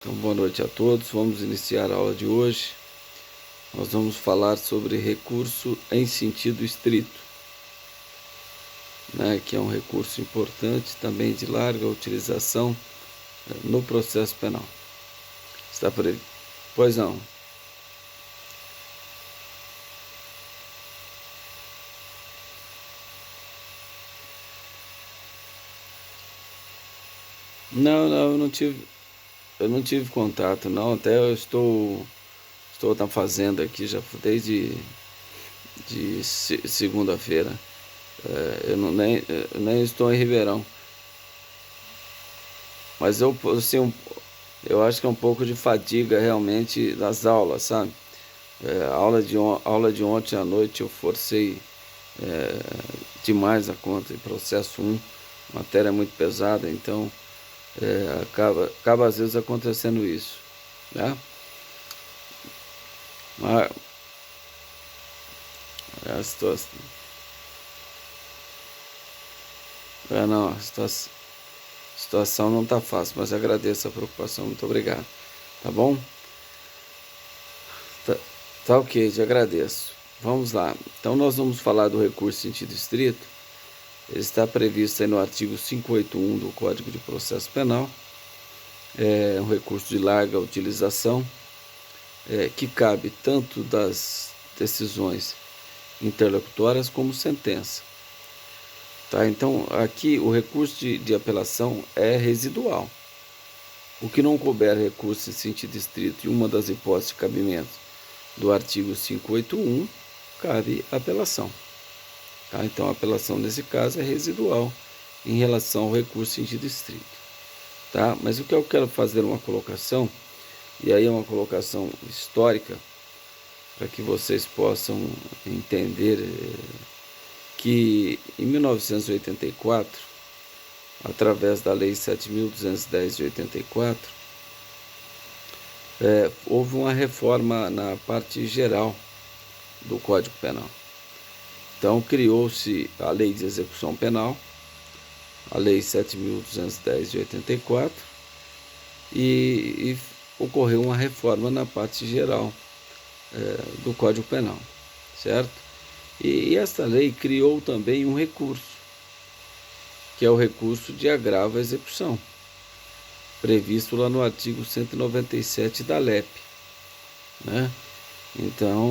Então, boa noite a todos. Vamos iniciar a aula de hoje. Nós vamos falar sobre recurso em sentido estrito, que é um recurso importante, também de larga utilização no processo penal. Está por aí? Pois não. Não, eu não tive contato, não. Até eu estou na fazenda aqui já desde segunda-feira. Eu nem estou em Ribeirão. Mas assim, eu acho que é um pouco de fadiga realmente das aulas, sabe? Aula de ontem à noite eu forcei demais a conta em processo 1, matéria muito pesada, então acaba às vezes acontecendo isso, né? Mas a situação, não, a situação não está fácil, mas agradeço a preocupação, muito obrigado, tá bom? Tá ok, te agradeço. Vamos lá. Então nós vamos falar do recurso em sentido estrito. Ele está previsto aí no artigo 581 do Código de Processo Penal. É um recurso de larga utilização, que cabe tanto das decisões interlocutórias como sentença. Tá? Então aqui o recurso de apelação é residual. O que não couber recurso em sentido estrito e uma das hipóteses de cabimento do artigo 581, cabe apelação. Tá? Então, a apelação nesse caso é residual em relação ao recurso em sentido estrito. Tá? Mas o que eu quero fazer uma colocação, e aí é uma colocação histórica, para que vocês possam entender que em 1984, através da Lei 7.210 de 84, houve uma reforma na parte geral do Código Penal. Então, criou-se a Lei de Execução Penal, a Lei 7.210 de 84, e ocorreu uma reforma na parte geral do Código Penal, certo? E esta lei criou também um recurso, que é o recurso de agravo à execução, previsto lá no artigo 197 da LEP, né? Então,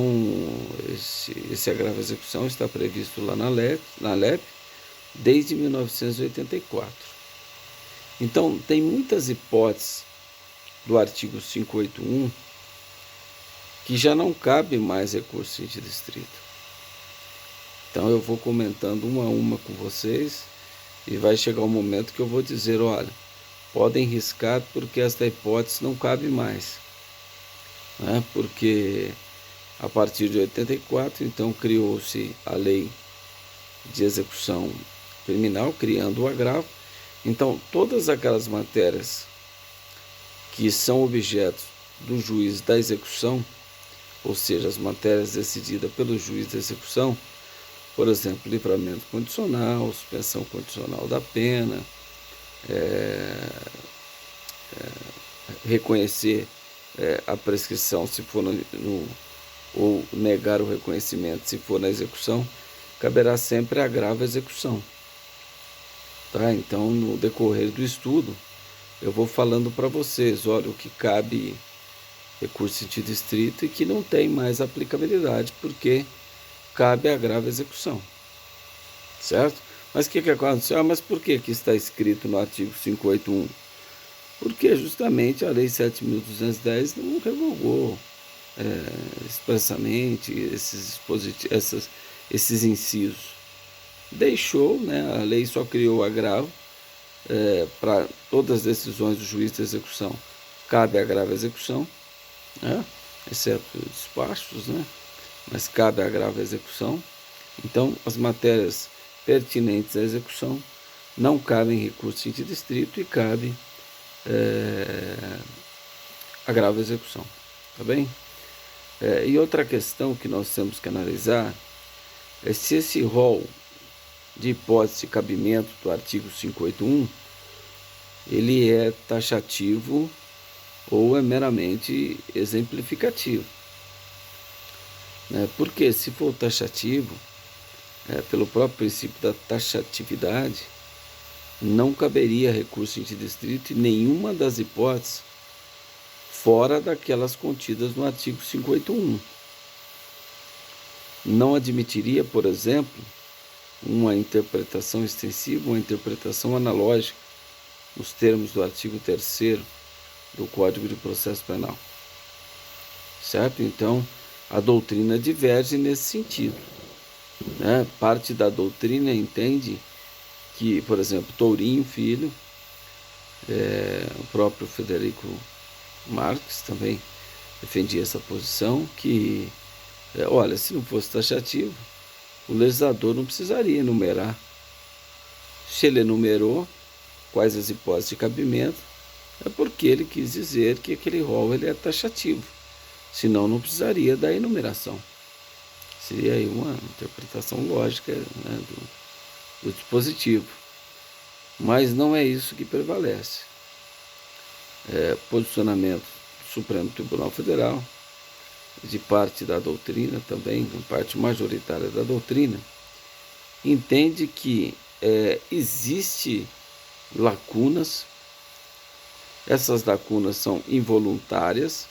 esse agravo à execução está previsto lá na LEP desde 1984. Então, tem muitas hipóteses do artigo 581 que já não cabe mais recurso em sentido estrito. Então, eu vou comentando uma a uma com vocês e vai chegar um momento que eu vou dizer, olha, podem riscar porque esta hipótese não cabe mais, né? Porque a partir de 84, então, criou-se a Lei de Execução Criminal, criando o agravo. Então, todas aquelas matérias que são objetos do juiz da execução, ou seja, as matérias decididas pelo juiz da execução, por exemplo, livramento condicional, suspensão condicional da pena, reconhecer a prescrição se for ou negar o reconhecimento se for na execução, caberá sempre agravo à execução. Tá? Então, no decorrer do estudo, eu vou falando para vocês, olha, o que cabe recurso em sentido estrito e que não tem mais aplicabilidade, porque cabe agravo à execução, certo? Mas o que aconteceu? Mas por que está escrito no artigo 581? Porque justamente a Lei 7.210 não revogou expressamente esses incisos. Deixou, né, a lei só criou agravo para todas as decisões do juiz de execução. Cabe agravo à execução, né, exceto despachos, né, mas cabe agravo à execução. Então, as matérias pertinentes à execução não cabem recurso em sentido estrito e cabe agravo à execução, tá bem? E outra questão que nós temos que analisar é se esse rol de hipótese de cabimento do artigo 581, ele é taxativo ou é meramente exemplificativo, né? Porque se for taxativo, pelo próprio princípio da taxatividade, não caberia recurso interdistrito em nenhuma das hipóteses fora daquelas contidas no artigo 581. Não admitiria, por exemplo, uma interpretação extensiva, uma interpretação analógica nos termos do artigo 3º do Código de Processo Penal. Certo? Então, a doutrina diverge nesse sentido, né? Parte da doutrina entende que, por exemplo, Tourinho Filho, o próprio Frederico Marques também defendia essa posição, que, olha, se não fosse taxativo, o legislador não precisaria enumerar. Se ele enumerou quais as hipóteses de cabimento, é porque ele quis dizer que aquele rol ele é taxativo, senão não precisaria da enumeração. Seria aí uma interpretação lógica, né, do dispositivo. Mas não é isso que prevalece. Posicionamento do Supremo Tribunal Federal, de parte da doutrina também, de parte majoritária da doutrina, entende que existe lacunas, essas lacunas são involuntárias,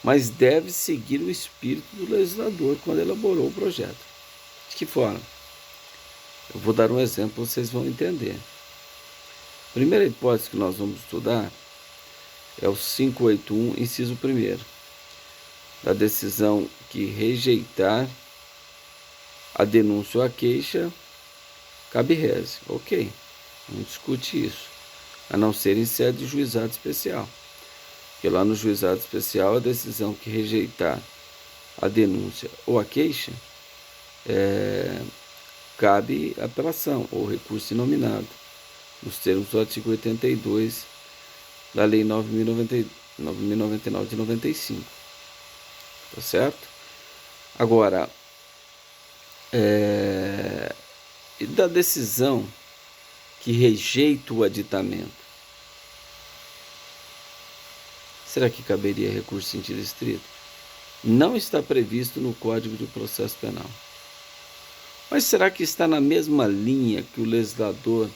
mas deve seguir o espírito do legislador quando elaborou o projeto. De que forma? Eu vou dar um exemplo, vocês vão entender. A primeira hipótese que nós vamos estudar é o 581, inciso 1º, da decisão que rejeitar a denúncia ou a queixa, cabe reze. Ok, não discute isso, a não ser em sede de juizado especial. Porque lá no juizado especial, a decisão que rejeitar a denúncia ou a queixa, cabe apelação ou recurso inominado, nos termos do artigo 82 da Lei 9.099 de 95. Tá certo? Agora, e da decisão que rejeita o aditamento, será que caberia recurso interdistrito? Não está previsto no Código de Processo Penal. Mas será que está na mesma linha que o legislador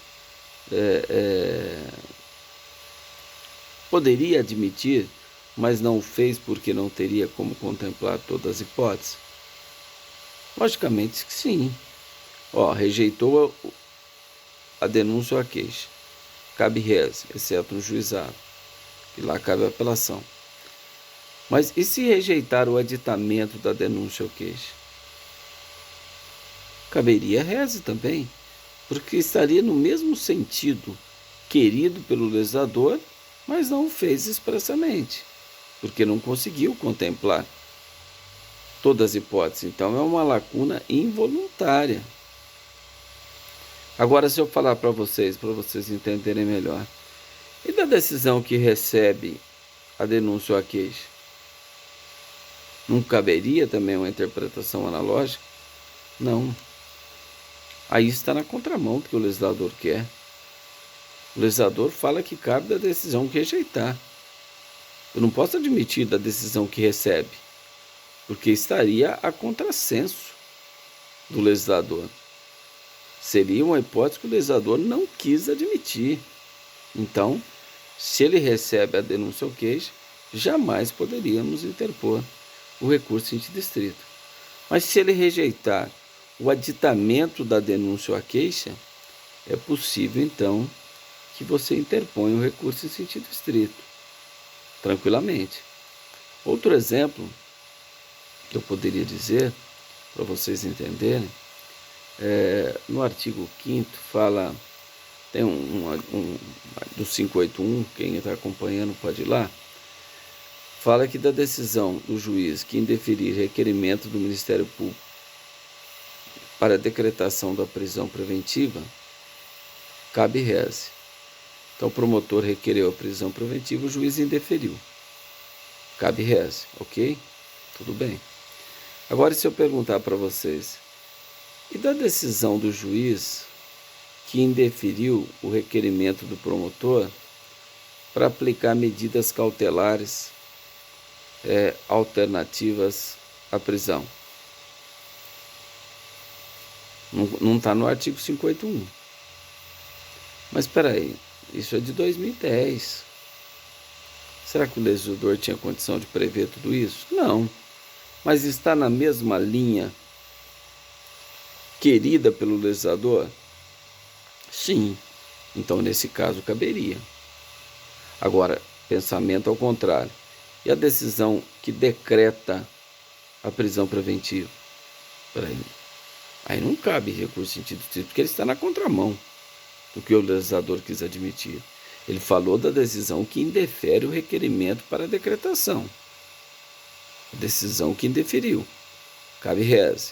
poderia admitir, mas não o fez porque não teria como contemplar todas as hipóteses? Logicamente que sim. Rejeitou a denúncia ou a queixa, cabe reze, exceto no juizado, e lá cabe a apelação. Mas e se rejeitar o aditamento da denúncia ou queixa? Caberia reze também, porque estaria no mesmo sentido querido pelo legislador, mas não o fez expressamente, porque não conseguiu contemplar todas as hipóteses. Então é uma lacuna involuntária. Agora, se eu falar para vocês entenderem melhor, e da decisão que recebe a denúncia ou a queixa? Não caberia também uma interpretação analógica? Não. Aí está na contramão do que o legislador quer. O legislador fala que cabe da decisão que rejeitar. Eu não posso admitir da decisão que recebe, porque estaria a contrassenso do legislador. Seria uma hipótese que o legislador não quis admitir. Então, se ele recebe a denúncia ou queixa, jamais poderíamos interpor o recurso interdistrito. Mas se ele rejeitar o aditamento da denúncia ou a queixa, é possível, então, que você interponha o recurso em sentido estrito, tranquilamente. Outro exemplo que eu poderia dizer, para vocês entenderem, no artigo 5º fala, tem do 581, quem está acompanhando pode ir lá, fala que da decisão do juiz que indeferir requerimento do Ministério Público para a decretação da prisão preventiva, cabe reze. Então o promotor requereu a prisão preventiva, o juiz indeferiu. Cabe reze, ok? Tudo bem. Agora, se eu perguntar para vocês, e da decisão do juiz que indeferiu o requerimento do promotor para aplicar medidas cautelares alternativas à prisão. Não está no artigo 581. Mas espera aí, isso é de 2010. Será que o legislador tinha condição de prever tudo isso? Não. Mas está na mesma linha querida pelo legislador? Sim. Então, nesse caso, caberia. Agora, pensamento ao contrário. E a decisão que decreta a prisão preventiva? Peraí. Aí não cabe recurso em sentido estrito, porque ele está na contramão do que o legislador quis admitir. Ele falou da decisão que indefere o requerimento para a decretação. A decisão que indeferiu. Cabe reze.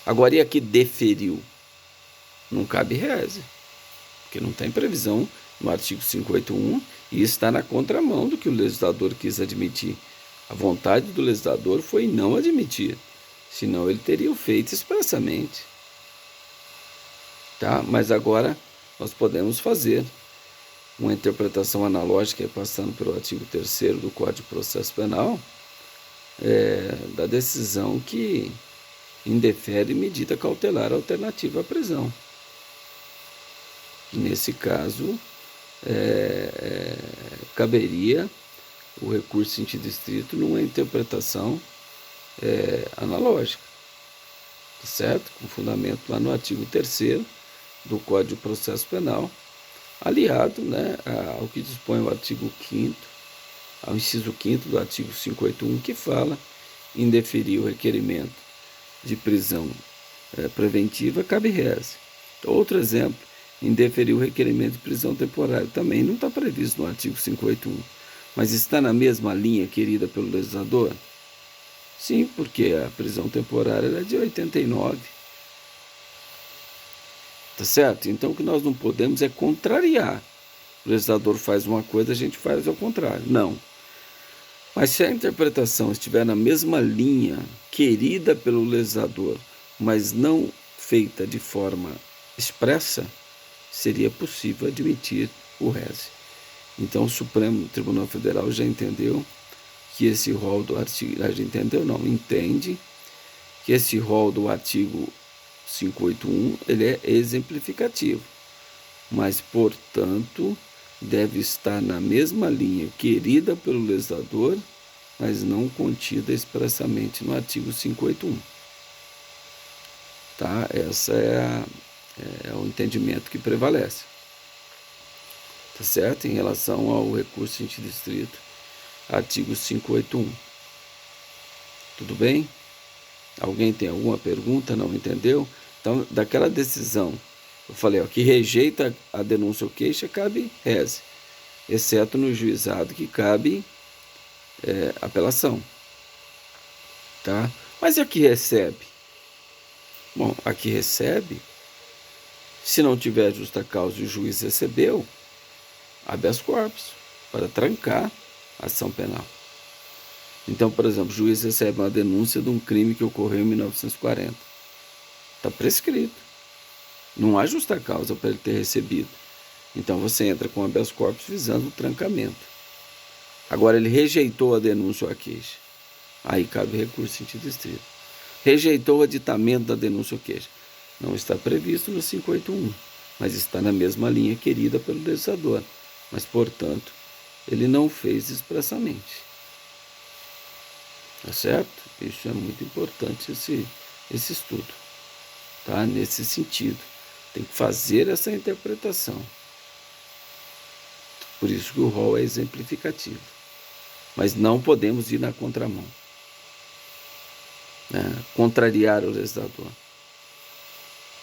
Agora, e a que deferiu? Não cabe reze, porque não tem previsão no artigo 581 e está na contramão do que o legislador quis admitir. A vontade do legislador foi não admitir, senão ele teria o feito expressamente. Tá? Mas agora nós podemos fazer uma interpretação analógica, passando pelo artigo 3º do Código de Processo Penal, da decisão que indefere medida cautelar alternativa à prisão. Nesse caso, caberia o recurso em sentido estrito numa interpretação analógica, certo? Com fundamento lá no artigo 3º do Código de Processo Penal, aliado, né, ao que dispõe o artigo 5º, ao inciso 5º do artigo 581, que fala em deferir o requerimento de prisão preventiva, cabe reze. Outro exemplo, em deferir o requerimento de prisão temporária, também não está previsto no artigo 581, mas está na mesma linha querida pelo legislador? Sim, porque a prisão temporária é de 89. Tá certo? Então o que nós não podemos é contrariar. O legislador faz uma coisa, a gente faz ao contrário. Não. Mas se a interpretação estiver na mesma linha querida pelo legislador, mas não feita de forma expressa, seria possível admitir o reze. Então o Supremo Tribunal Federal já entendeu que esse rol do artigo, entende que esse rol do artigo 581 ele é exemplificativo, mas, portanto, deve estar na mesma linha querida pelo legislador, mas não contida expressamente no artigo 581. Tá? Esse é o entendimento que prevalece. Tá certo? Em relação ao recurso em sentido estrito, artigo 581. Tudo bem? Alguém tem alguma pergunta? Não entendeu? Então, daquela decisão, eu falei, ó, que rejeita a denúncia ou queixa, cabe reze, exceto no juizado que cabe apelação. Tá? Mas e a que recebe? Bom, a que recebe, se não tiver justa causa e o juiz recebeu, habeas corpus, para trancar a ação penal. Então, por exemplo, o juiz recebe uma denúncia de um crime que ocorreu em 1940. Está prescrito. Não há justa causa para ele ter recebido. Então, você entra com habeas corpus visando o trancamento. Agora, ele rejeitou a denúncia ou a queixa. Aí cabe recurso em sentido estrito. Rejeitou o aditamento da denúncia ou queixa. Não está previsto no 581, mas está na mesma linha querida pelo legislador. Mas, portanto, ele não fez expressamente. Tá certo? Isso é muito importante, esse estudo. Tá? Nesse sentido. Tem que fazer essa interpretação. Por isso que o rol é exemplificativo. Mas não podemos ir na contramão. Contrariar o legislador.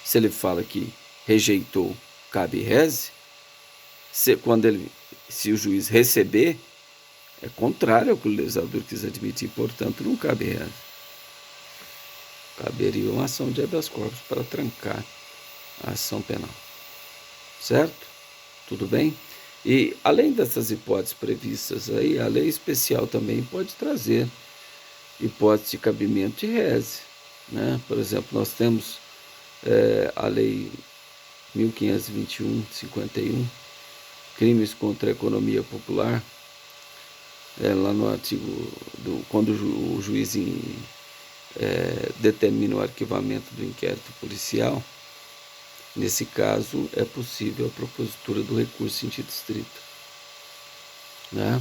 Se ele fala que rejeitou, cabe reze, se o juiz receber, é contrário ao que o legislador quis admitir, portanto, não cabe reze. Caberia uma ação de habeas corpus para trancar a ação penal. Certo? Tudo bem? E, além dessas hipóteses previstas aí, a lei especial também pode trazer hipótese de cabimento de reze. Né? Por exemplo, nós temos a lei 1521, 51, crimes contra a economia popular, lá no artigo, quando o juiz determina o arquivamento do inquérito policial, nesse caso é possível a propositura do recurso em sentido estrito, né?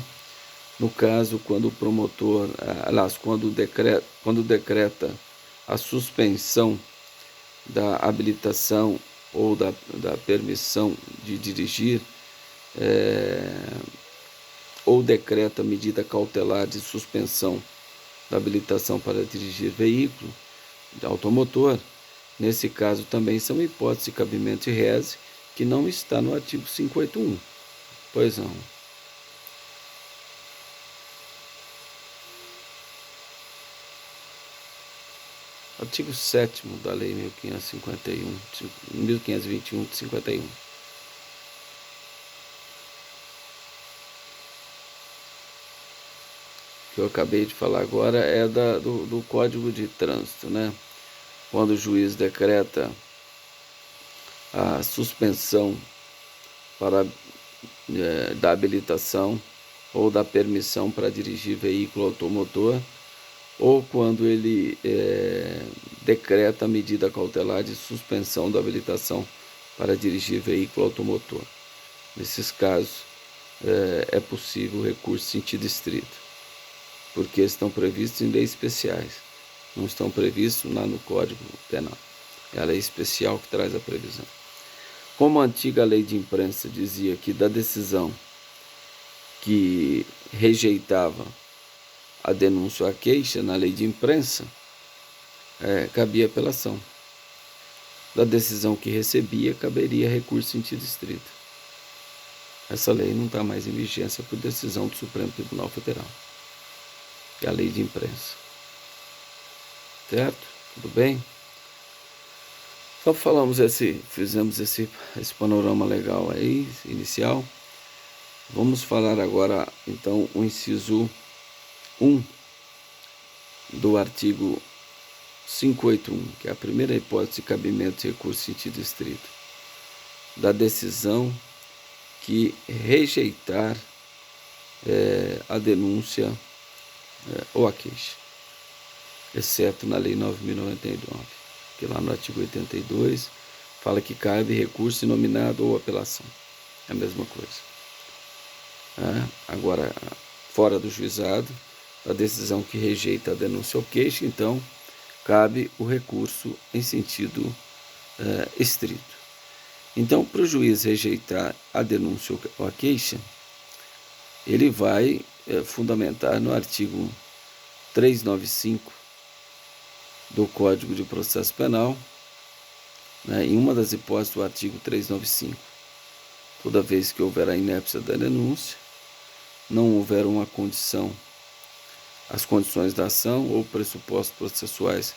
No caso, quando o promotor, aliás, quando decreta a suspensão da habilitação ou da permissão de dirigir, ou decreta medida cautelar de suspensão da habilitação para dirigir veículo de automotor, nesse caso também são hipóteses de cabimento e rese, que não está no artigo 581. Pois não. Artigo 7º da Lei 1521 de 51. Que eu acabei de falar agora é do Código de Trânsito, né? Quando o juiz decreta a suspensão da habilitação ou da permissão para dirigir veículo automotor, ou quando ele decreta a medida cautelar de suspensão da habilitação para dirigir veículo automotor. Nesses casos, é possível recurso em sentido estrito, porque estão previstos em leis especiais, não estão previstos lá no Código Penal. É a lei especial que traz a previsão. Como a antiga lei de imprensa dizia que da decisão que rejeitava a denúncia ou a queixa na lei de imprensa, cabia apelação. Da decisão que recebia, caberia recurso em sentido estrito. Essa lei não está mais em vigência por decisão do Supremo Tribunal Federal. É a lei de imprensa. Certo? Tudo bem? Só fizemos esse panorama legal aí, inicial. Vamos falar agora, então, o inciso 1 do artigo 581, que é a primeira hipótese de cabimento de recurso em sentido estrito, da decisão que rejeitar a denúncia ou a queixa, exceto na Lei 9.099, que lá no artigo 82 fala que cabe recurso inominado ou apelação. É a mesma coisa. Agora, fora do juizado, a decisão que rejeita a denúncia ou queixa, então, cabe o recurso em sentido estrito. Então, para o juiz rejeitar a denúncia ou a queixa, ele vai fundamentar no artigo 395 do Código de Processo Penal, né, em uma das hipóteses do artigo 395. Toda vez que houver a inépcia da denúncia, não houver uma condição, as condições da ação ou pressupostos processuais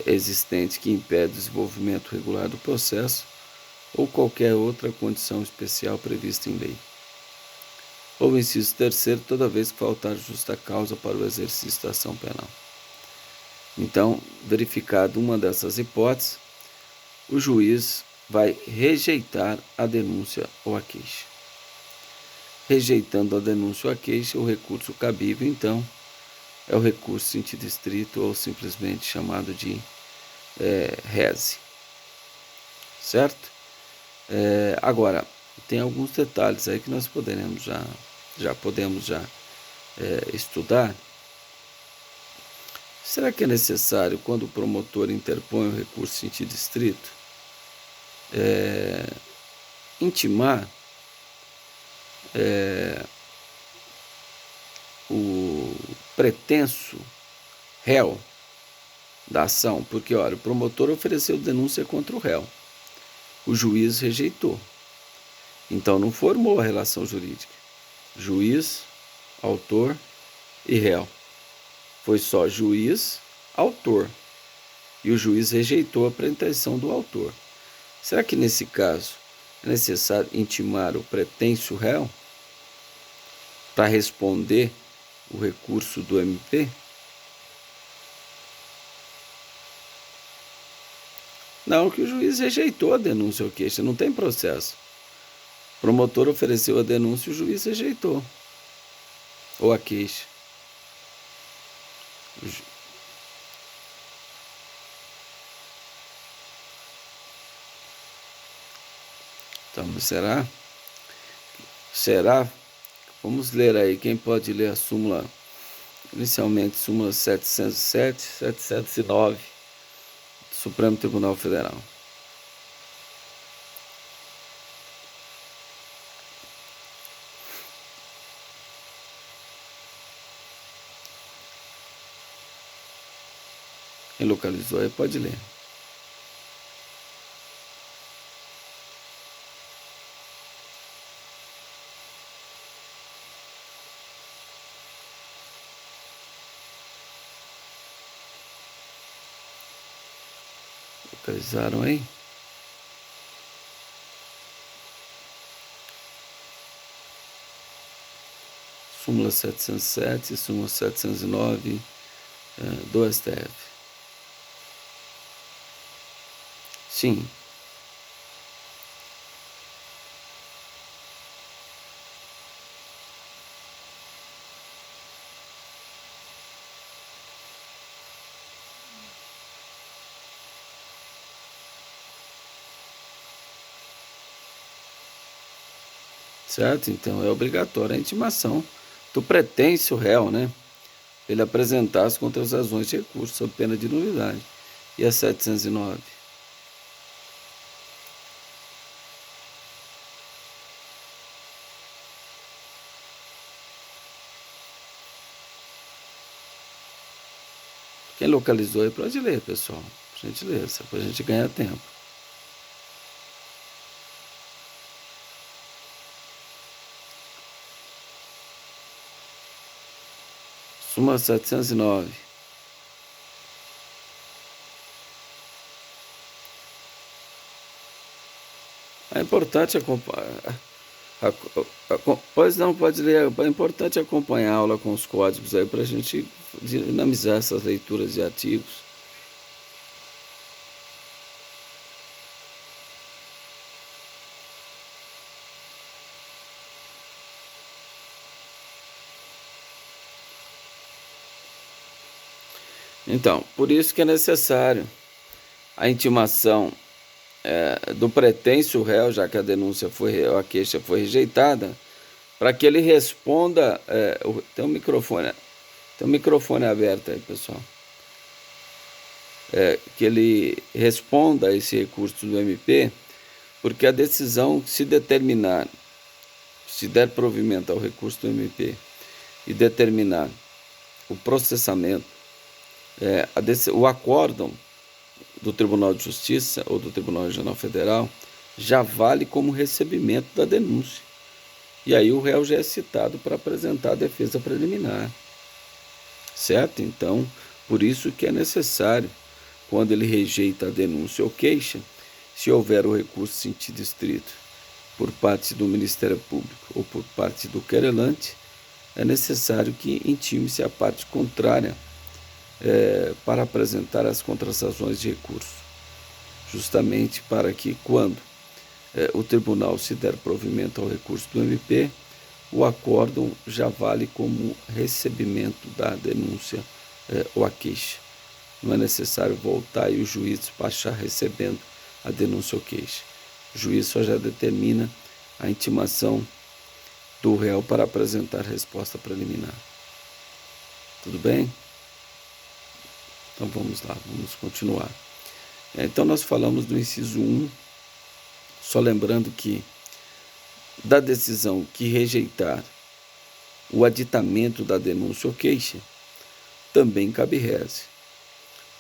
existentes que impedem o desenvolvimento regular do processo, ou qualquer outra condição especial prevista em lei. Ou inciso terceiro, toda vez que faltar justa causa para o exercício da ação penal. Então, verificada uma dessas hipóteses, o juiz vai rejeitar a denúncia ou a queixa. Rejeitando a denúncia ou a queixa, o recurso cabível, então, é o recurso em sentido estrito ou simplesmente chamado de rese. Certo? Agora, tem alguns detalhes aí que nós podemos estudar. Será que é necessário, quando o promotor interpõe o recurso em sentido estrito, intimar o pretenso réu da ação? Porque, olha, o promotor ofereceu denúncia contra o réu, o juiz rejeitou, então não formou a relação jurídica, juiz, autor e réu. Foi só juiz, autor, e o juiz rejeitou a pretensão do autor. Será que nesse caso é necessário intimar o pretenso réu para responder o recurso do MP? Não, que o juiz rejeitou a denúncia ou queixa, não tem processo. O promotor ofereceu a denúncia e o juiz rejeitou. ou a queixa. Então, será? Vamos ler aí, quem pode ler a súmula, inicialmente súmula 707, 709, do Supremo Tribunal Federal. Quem localizou aí pode ler. Localizaram aí? Súmula 707, súmula 709 do STF. Sim. Certo? Então é obrigatória a intimação do pretêncio réu, né? Ele apresentar as contrarrazões de recurso sob pena de nulidade. E a 709? Quem localizou aí pode ler, pessoal. Por gentileza, para a gente ganhar tempo. Súmula 709. É importante acompanhar. Pois não, pode ler. É importante acompanhar a aula com os códigos aí para a gente dinamizar essas leituras de artigos. Então, por isso que é necessário a intimação do pretêncio réu, já que a denúncia a queixa foi rejeitada, para que ele responda. Tem um microfone aberto aí, pessoal. Que ele responda a esse recurso do MP, porque a decisão, se determinar, se der provimento ao recurso do MP e determinar o processamento, o acórdão do Tribunal de Justiça ou do Tribunal Regional Federal já vale como recebimento da denúncia. E aí o réu já é citado para apresentar a defesa preliminar. Certo? Então, por isso que é necessário, quando ele rejeita a denúncia ou queixa, se houver o recurso sentido estrito por parte do Ministério Público ou por parte do querelante, é necessário que intime-se a parte contrária para apresentar as contrarrazões de recurso, justamente para que, quando o tribunal se der provimento ao recurso do MP, o acórdão já vale como recebimento da denúncia ou a queixa. Não é necessário voltar e o juiz despachar recebendo a denúncia ou queixa. O juiz só já determina a intimação do réu para apresentar resposta preliminar. Tudo bem? Então vamos lá, vamos continuar. Então nós falamos do inciso 1, só lembrando que da decisão que rejeitar o aditamento da denúncia ou queixa, também cabe reze,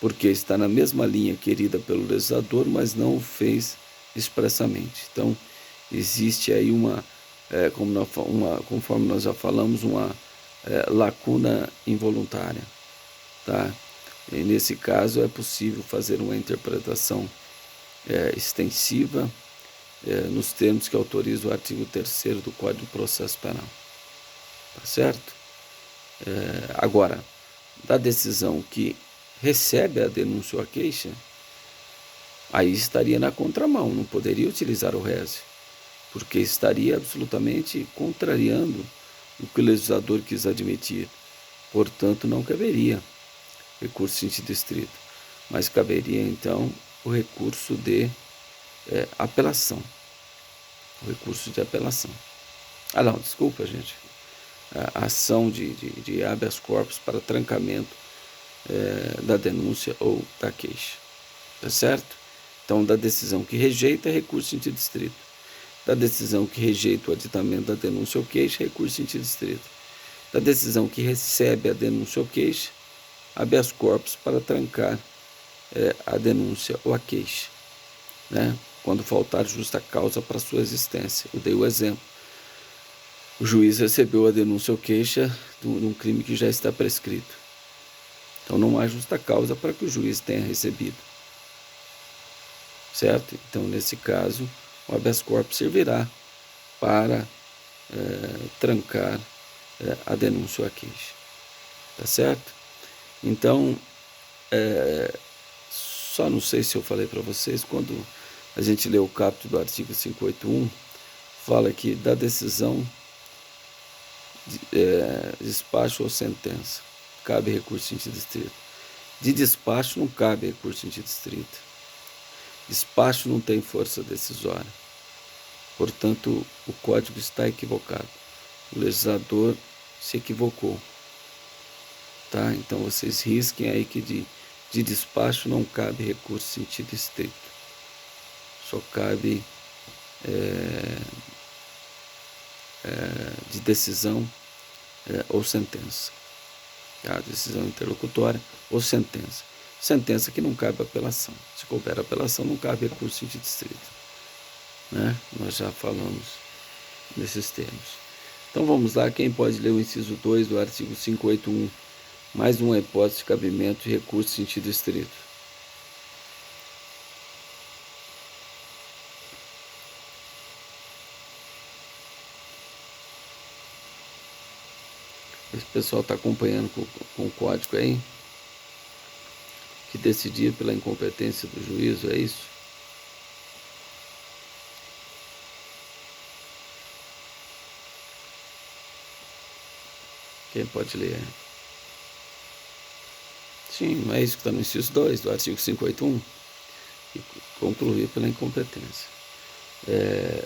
porque está na mesma linha querida pelo legislador, mas não o fez expressamente. Então, existe aí conforme nós já falamos, uma lacuna involuntária, tá? E nesse caso é possível fazer uma interpretação extensiva nos termos que autoriza o artigo 3º do Código de Processo Penal. Tá certo? Agora, da decisão que recebe a denúncia ou a queixa, aí estaria na contramão, não poderia utilizar o reze, porque estaria absolutamente contrariando o que o legislador quis admitir. Portanto, não caberia recurso em sentido estrito, mas caberia, então, o recurso de apelação. O recurso de apelação. Ah, não, desculpa, gente. A ação de habeas corpus para trancamento da denúncia ou da queixa. Tá certo? Então, da decisão que rejeita, recurso em sentido estrito. Da decisão que rejeita o aditamento da denúncia ou queixa, recurso em sentido estrito. Da decisão que recebe a denúncia ou queixa, habeas corpus para trancar a denúncia ou a queixa, né? Quando faltar justa causa para sua existência. Eu dei o exemplo. O juiz recebeu a denúncia ou queixa de um crime que já está prescrito. Então não há justa causa para que o juiz tenha recebido. Certo? Então, nesse caso, o habeas corpus servirá para trancar a denúncia ou a queixa. Tá certo? Então, só não sei se eu falei para vocês, quando a gente lê o caput do artigo 581, fala que da decisão, despacho ou sentença, cabe recurso em sentido estrito. De despacho não cabe recurso em sentido estrito. Despacho não tem força decisória. Portanto, o código está equivocado. O legislador se equivocou. Tá? Então, vocês risquem aí que de despacho não cabe recurso em sentido estrito. Só cabe de decisão ou sentença. Tá? Decisão interlocutória ou sentença. Sentença que não cabe apelação. Se couber apelação, não cabe recurso em sentido estrito. Né? Nós já falamos nesses termos. Então vamos lá, quem pode ler o inciso 2 do artigo 581, mais uma hipótese de cabimento de recurso em sentido estrito. Esse pessoal está acompanhando com o código aí, que decidir pela incompetência do juízo, é isso? Quem pode ler? Sim, não é isso que está no inciso 2 do artigo 581? E concluir pela incompetência.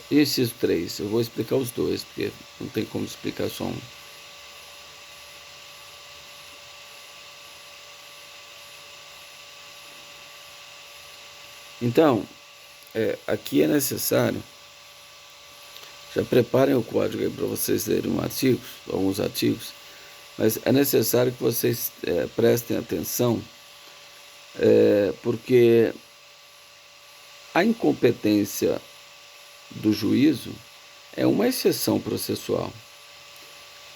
E o inciso 3? Eu vou explicar os dois, porque não tem como explicar só um. Então, aqui é necessário, já preparem o código aí para vocês lerem alguns artigos, mas é necessário que vocês prestem atenção, porque a incompetência do juízo é uma exceção processual.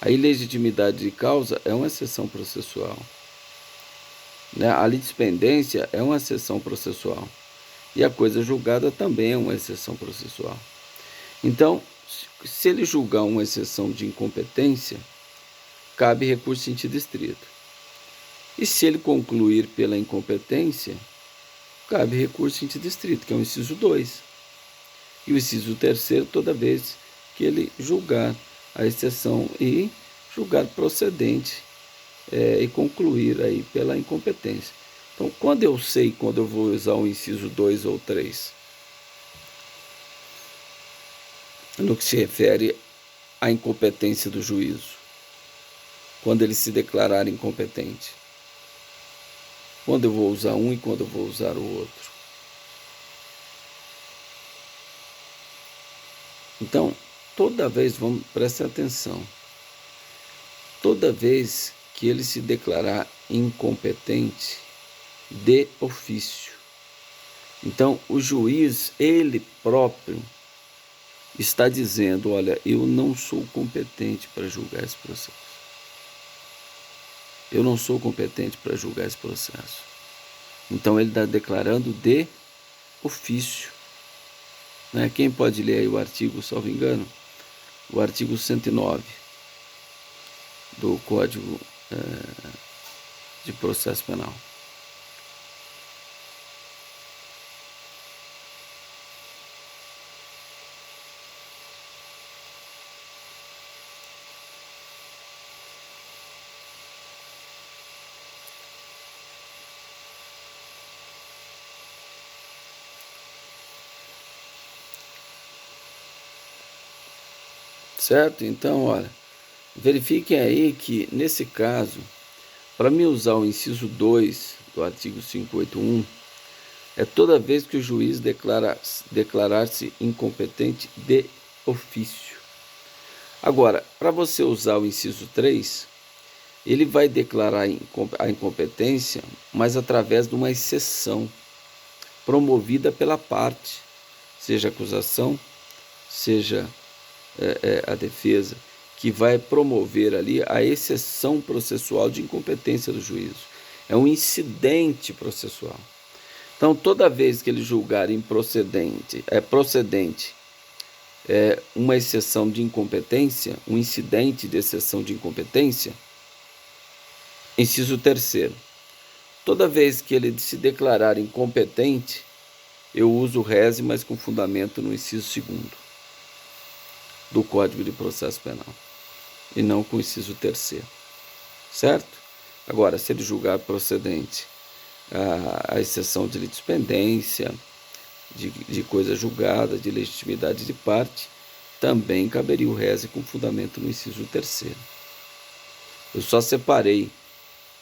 A ilegitimidade de causa é uma exceção processual. Né? A litispendência é uma exceção processual. E a coisa julgada também é uma exceção processual. Então, se ele julgar uma exceção de incompetência, cabe recurso em sentido estrito. E se ele concluir pela incompetência, cabe recurso em sentido estrito, que é o inciso 2. E o inciso 3, toda vez que ele julgar a exceção e julgar procedente e concluir aí pela incompetência. Então, quando eu sei quando eu vou usar o inciso 2 ou 3? No que se refere à incompetência do juízo. Quando ele se declarar incompetente. Quando eu vou usar um e quando eu vou usar o outro. Então, toda vez, prestem atenção, toda vez que ele se declarar incompetente de ofício, então o juiz, ele próprio, está dizendo, olha, eu não sou competente para julgar esse processo. Eu não sou competente para julgar esse processo. Então ele está declarando de ofício. Né? Quem pode ler aí o artigo, salvo engano? O artigo 109 do Código de Processo Penal. certo? Então, olha, verifiquem aí que, nesse caso, para mim usar o inciso 2 do artigo 581, é toda vez que o juiz declarar-se incompetente de ofício. Agora, para você usar o inciso 3, ele vai declarar a incompetência, mas através de uma exceção promovida pela parte, seja a acusação, seja a defesa, que vai promover ali a exceção processual de incompetência do juízo. É um incidente processual. Então, toda vez que ele julgar procedente uma exceção de incompetência, um incidente de exceção de incompetência, inciso 3º, toda vez que ele se declarar incompetente, eu uso o rese, mas com fundamento no inciso 2º do Código de Processo Penal, e não com o inciso 3º, certo? Agora, se ele julgar procedente a exceção de litispendência, de coisa julgada, de legitimidade de parte, também caberia o rese com fundamento no inciso 3º. Eu só separei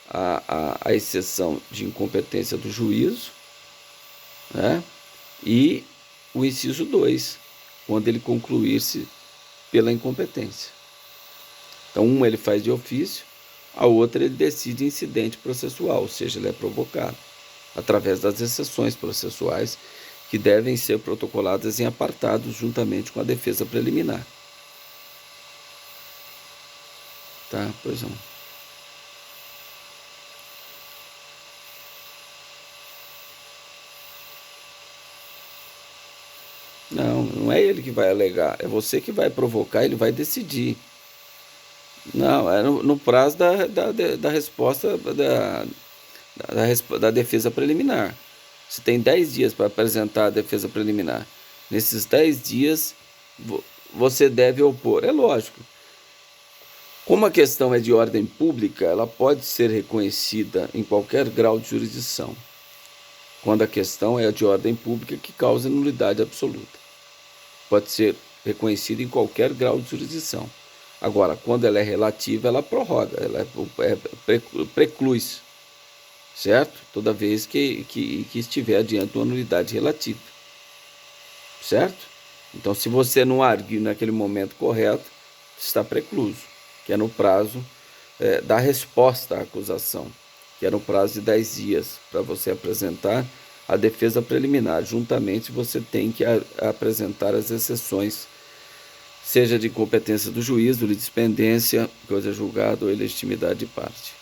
a exceção de incompetência do juízo, né, e o inciso 2, quando ele concluir-se pela incompetência. Então, uma ele faz de ofício, a outra ele decide incidente processual, ou seja, ele é provocado, através das exceções processuais que devem ser protocoladas em apartados juntamente com a defesa preliminar. Tá? Pois não. Não é ele que vai alegar, é você que vai provocar, ele vai decidir. Não, é no prazo da resposta da defesa preliminar. Você tem 10 dias para apresentar a defesa preliminar. Nesses 10 dias, você deve opor. É lógico. Como a questão é de ordem pública, ela pode ser reconhecida em qualquer grau de jurisdição, quando a questão é de ordem pública que causa nulidade absoluta. Pode ser reconhecida em qualquer grau de jurisdição. Agora, quando ela é relativa, ela prorroga, ela preclui, certo? Toda vez que estiver diante de uma nulidade relativa, certo? Então, se você não arguir naquele momento correto, está precluso, que é no prazo da resposta à acusação, que é no prazo de 10 dias para você apresentar a defesa preliminar. Juntamente, você tem que apresentar as exceções, seja de competência do juiz, do litispendência, coisa julgada ou ilegitimidade de parte,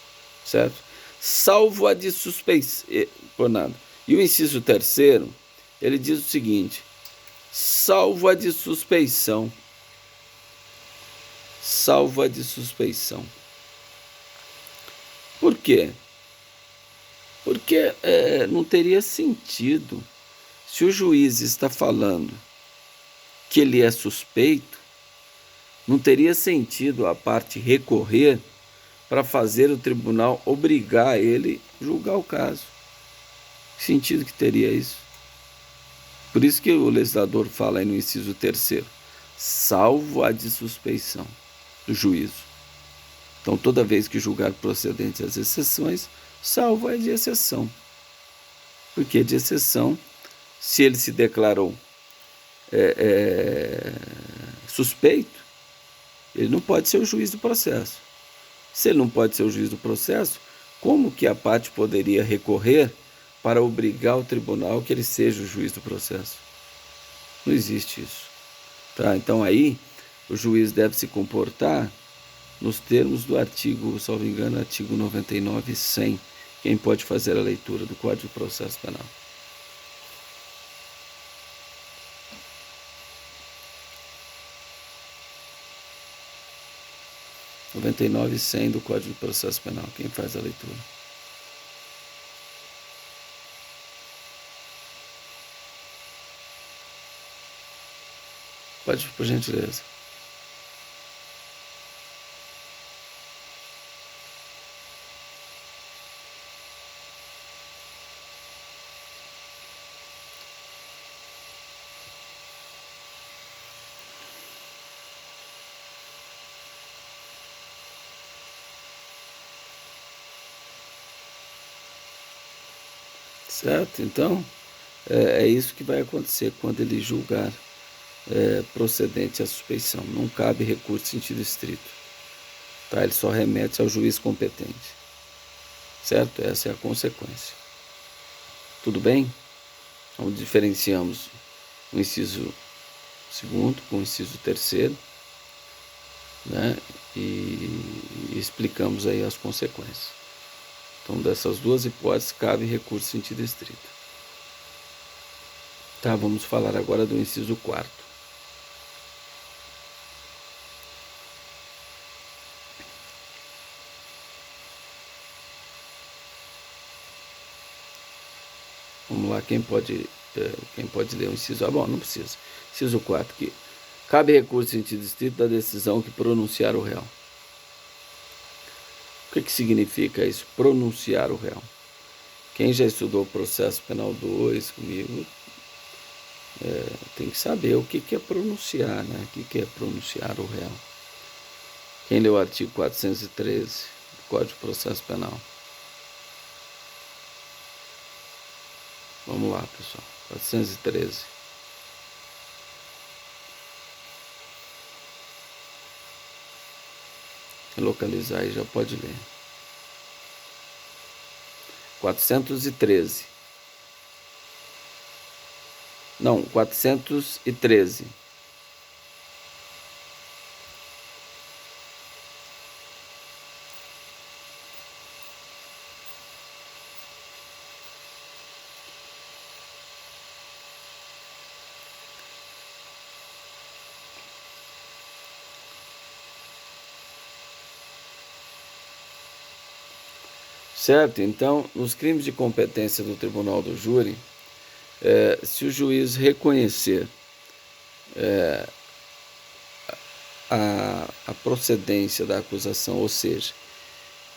certo? Salvo a de suspeição, por nada. E o inciso 3º, ele diz o seguinte: salvo a de suspeição. Salvo a de suspeição. Por quê? Porque não teria sentido, se o juiz está falando que ele é suspeito, não teria sentido a parte recorrer para fazer o tribunal obrigar ele a julgar o caso. Que sentido que teria isso? Por isso que o legislador fala aí no inciso 3º, salvo a de suspeição do juízo. Então, toda vez que julgar procedentes as exceções, salvo a de exceção. Porque de exceção, se ele se declarou suspeito, ele não pode ser o juiz do processo. Se ele não pode ser o juiz do processo, como que a parte poderia recorrer para obrigar o tribunal que ele seja o juiz do processo? Não existe isso. Tá? Então aí o juiz deve se comportar nos termos do artigo, salvo engano, artigo 99 e 100. Quem pode fazer a leitura do Código de Processo Penal? (99) 99 e 100 do Código de Processo Penal. Quem faz a leitura? Pode, por gentileza. certo? Então, é isso que vai acontecer quando ele julgar procedente a suspeição. Não cabe recurso em sentido estrito. Tá? Ele só remete ao juiz competente. Certo? Essa é a consequência. Tudo bem? Então, diferenciamos o inciso segundo com o inciso terceiro, né? E explicamos aí as consequências. Então, dessas duas hipóteses, cabe recurso em sentido estrito. Tá, vamos falar agora do inciso quarto. Vamos lá, quem pode ler o inciso? Bom, não precisa. Inciso 4, que cabe recurso em sentido estrito da decisão que pronunciar o réu. O que significa isso? Pronunciar o réu. Quem já estudou processo penal 2 comigo, tem que saber o que é pronunciar, né? O que é pronunciar o réu. Quem leu o artigo 413 do Código de Processo Penal? Vamos lá, pessoal. 413. Quem localizar aí já pode ler. 413. Não, 413. Certo? Então, nos crimes de competência do Tribunal do Júri, se o juiz reconhecer a procedência da acusação, ou seja,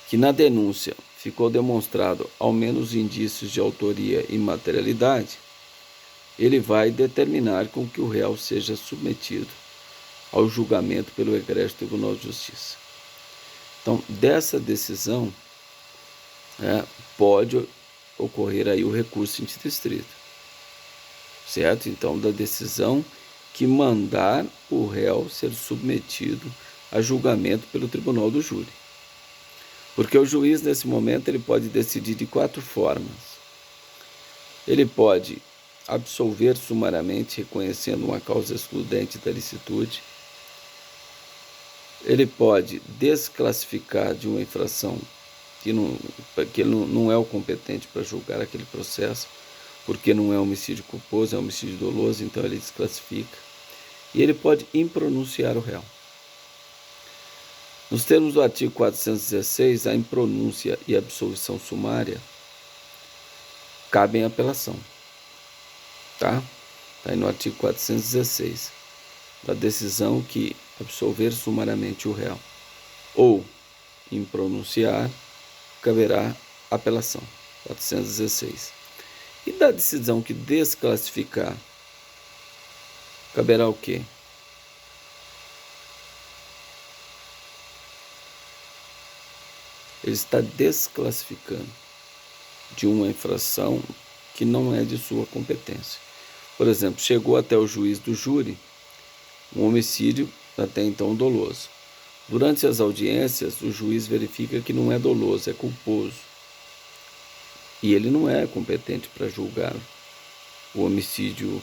que na denúncia ficou demonstrado ao menos indícios de autoria e materialidade, ele vai determinar com que o réu seja submetido ao julgamento pelo egrégio Tribunal de Justiça. Então, dessa decisão, pode ocorrer aí o recurso em sentido estrito, certo? Então, da decisão que mandar o réu ser submetido a julgamento pelo Tribunal do Júri. Porque o juiz, nesse momento, ele pode decidir de 4 formas. Ele pode absolver sumariamente, reconhecendo uma causa excludente da licitude. Ele pode desclassificar de uma infração que ele não é o competente para julgar aquele processo, porque não é homicídio culposo, é homicídio doloso, então ele desclassifica. E ele pode impronunciar o réu. Nos termos do artigo 416, a impronúncia e absolvição sumária cabem apelação. Tá? Está aí no artigo 416, da decisão que absolver sumariamente o réu ou impronunciar, caberá apelação. 416. E da decisão que desclassificar, caberá o quê? Ele está desclassificando de uma infração que não é de sua competência. Por exemplo, chegou até o juiz do júri um homicídio até então doloso. Durante as audiências, o juiz verifica que não é doloso, é culposo. E ele não é competente para julgar o homicídio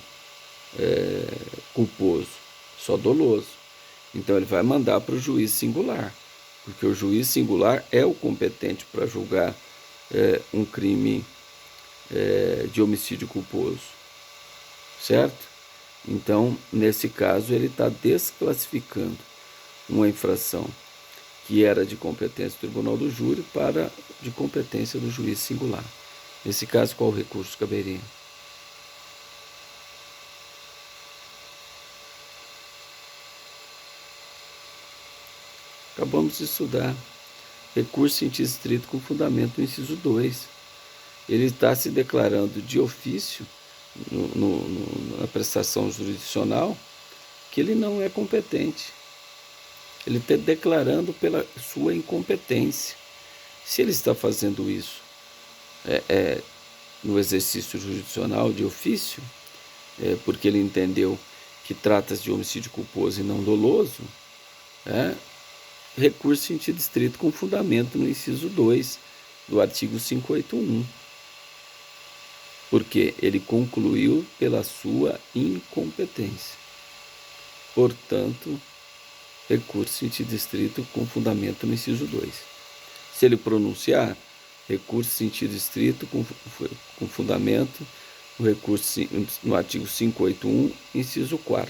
culposo, só doloso. Então ele vai mandar para o juiz singular, porque o juiz singular é o competente para julgar um crime de homicídio culposo, certo? Então, nesse caso, ele está desclassificando uma infração que era de competência do Tribunal do Júri para de competência do juiz singular. Nesse caso, qual recurso caberia? Acabamos de estudar recurso em sentido estrito com fundamento no inciso 2. Ele está se declarando de ofício na prestação jurisdicional que ele não é competente. Ele está declarando pela sua incompetência. Se ele está fazendo isso no exercício jurisdicional de ofício, porque ele entendeu que trata-se de homicídio culposo e não doloso, recurso em sentido estrito com fundamento no inciso 2 do artigo 581. Porque ele concluiu pela sua incompetência. Portanto, recurso em sentido estrito com fundamento no inciso 2. Se ele pronunciar, recurso em sentido estrito com fundamento no recurso no artigo 581, inciso 4º.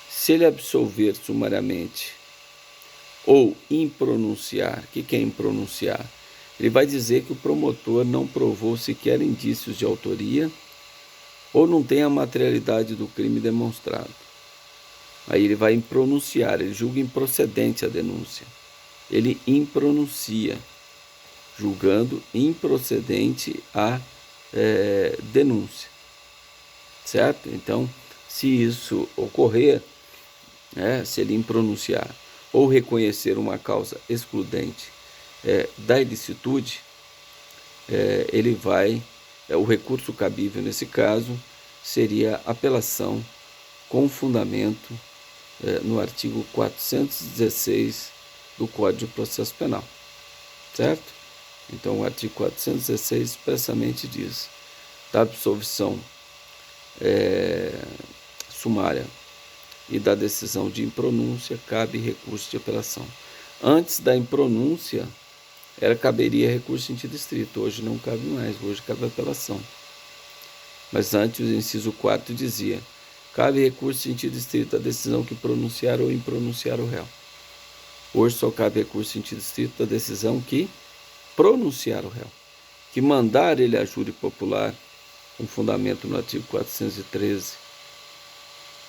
Se ele absolver sumariamente ou impronunciar, o que é impronunciar? Ele vai dizer que o promotor não provou sequer indícios de autoria ou não tem a materialidade do crime demonstrado. Aí ele vai impronunciar, ele julga improcedente a denúncia. Ele impronuncia, julgando improcedente a denúncia. Certo? Então, se isso ocorrer, se ele impronunciar ou reconhecer uma causa excludente da ilicitude, ele vai, o recurso cabível nesse caso seria apelação com fundamento no artigo 416 do Código de Processo Penal, certo? Então o artigo 416 expressamente diz: da absolvição sumária e da decisão de impronúncia cabe recurso de apelação. Antes da impronúncia caberia recurso em sentido estrito, hoje não cabe mais, hoje cabe apelação. Mas antes o inciso 4º dizia: cabe recurso em sentido estrito à decisão que pronunciar ou impronunciar o réu. Hoje só cabe recurso em sentido estrito à decisão que pronunciar o réu, que mandar ele a júri popular com fundamento no artigo 413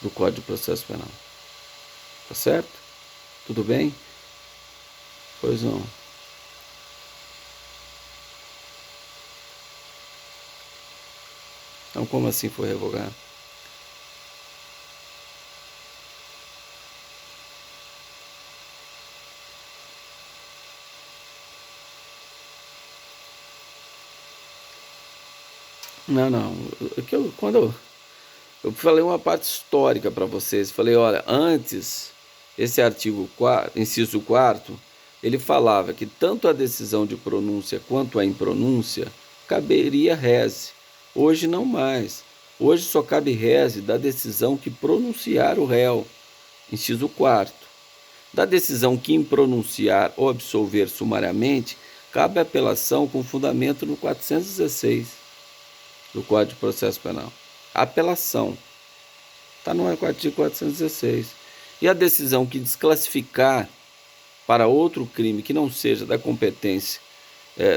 do Código de Processo Penal. Tá certo? Tudo bem? Pois não. Então, como assim foi revogado? Não. Quando eu falei uma parte histórica para vocês, falei, olha, antes, esse artigo 4, inciso 4º, ele falava que tanto a decisão de pronúncia quanto a impronúncia caberia rese. Hoje não mais. Hoje só cabe rese da decisão que pronunciar o réu, inciso 4º. Da decisão que impronunciar ou absolver sumariamente, cabe apelação com fundamento no 416 do Código de Processo Penal. Apelação. Está no artigo 416. E a decisão que desclassificar para outro crime que não seja da competência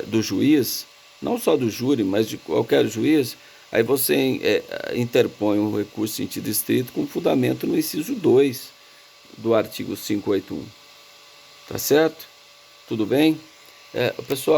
do juiz, não só do júri, mas de qualquer juiz, aí você interpõe um recurso em sentido estrito com fundamento no inciso 2 do artigo 581. Tá certo? Tudo bem? Pessoal,